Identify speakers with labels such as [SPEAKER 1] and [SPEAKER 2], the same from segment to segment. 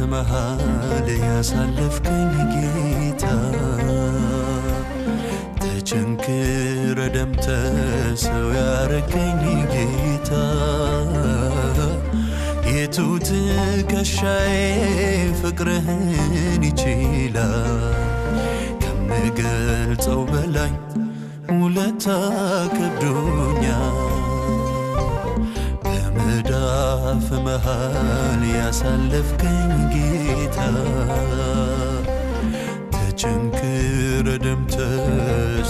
[SPEAKER 1] መሃል ያሳለፍከኝ ጌታ ተቸንክረ ደምተ ሰው ያረከኝ ጌታ የቱ ትከሻዬ ፍቅርህን ይችላል ከምገልጸው በላይ ውለታ ከብዶኛል በመዳፍ መሃል ያሳለፍከኝ ጌታ ተቸንክረ ደምተ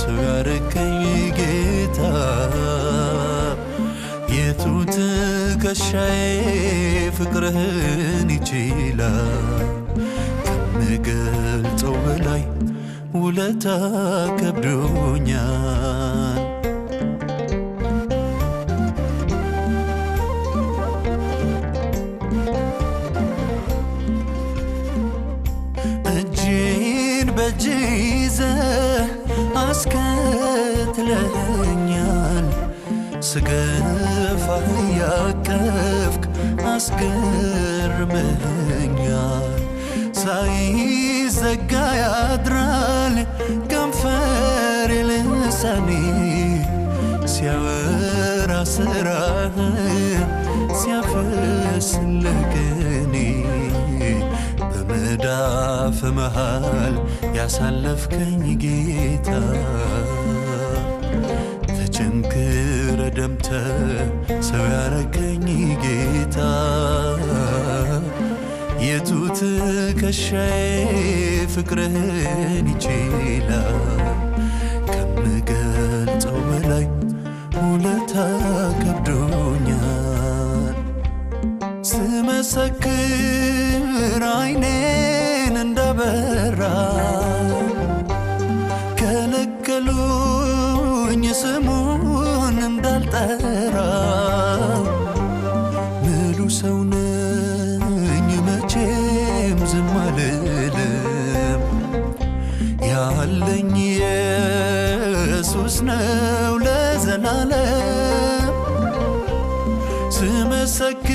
[SPEAKER 1] ሰው ያረከኝ ጌታ የቱ ትከሻዬ ፍቅርህን ይችላል ከምገልጸው በላይ ውለታ ከብዶኛል እጄን በእጅ ይዘህ አስከትለኸኛል ስገፋህ ያቀፍክ አስገርመኸኛል ሳይዘጋ ያድራል ከንፈሬ ልሳኔ ሲያወራ ስራህን ሲያፈስልህ ቅኔ በመዳፍ መሃል ያሳለፍከኝ ጌታ ተቸንክረ ደምተ ሰው ያረከኝ ጌታ የቱ ትከሻዬ ፍቅርህን ይችላል ከምገልጸው በላይ ውለታ ከብዶኛል ስመሰክር አይኔን እንዳበራ ከለከሉኝ ስሙን እንዳልጠራ ምሉ ሰው ነኝ መቼም ዝም አልልም ያለኝ ኢየሱስ ነው ለዘላለም ስመሰክር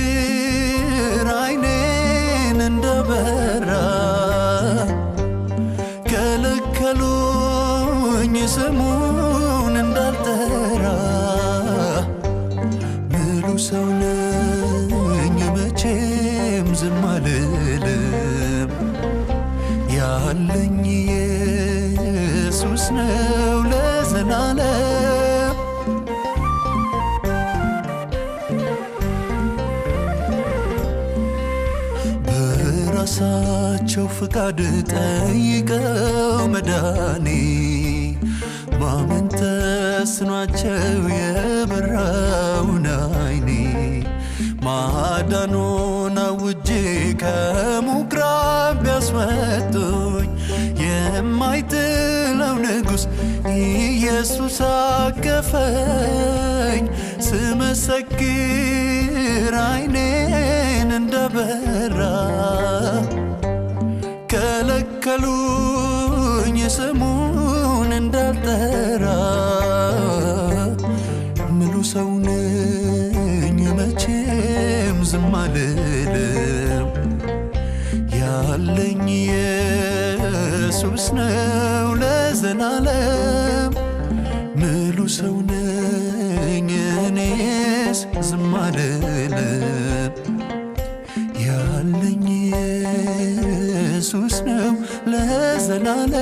[SPEAKER 1] አይኔን እንደበራ ከለከሉኝ ስሙን እንዳልጠራ ምሉ ሰው ነኝ መቼም ዝም አልልም ያለኝ ኢየሱስ ነው ለዘላለም በራሳቸው ፍቃድ ጠይቀው መዳኔ ማመን ተስኗቸው የበራውን አይኔ ማዳኑን አውጄ ከምኩራብ ቢያስወጡኝ የማይጥለው ንጉሥ ኢየሱስ አቀፈኝ ስመሰክር አይኔን እንደበራ ከለከሉኝ ስሙን እንዳልጠራ ምሉ ሰው ነኝ መቼም ዝም አልልም ያለኝ ኢየሱስ ነው ለዘላለም ምሉ ሰው ነኝ እኔስ ዝም አልልም ያለኝ ኢየሱስ ነው ለዘላለም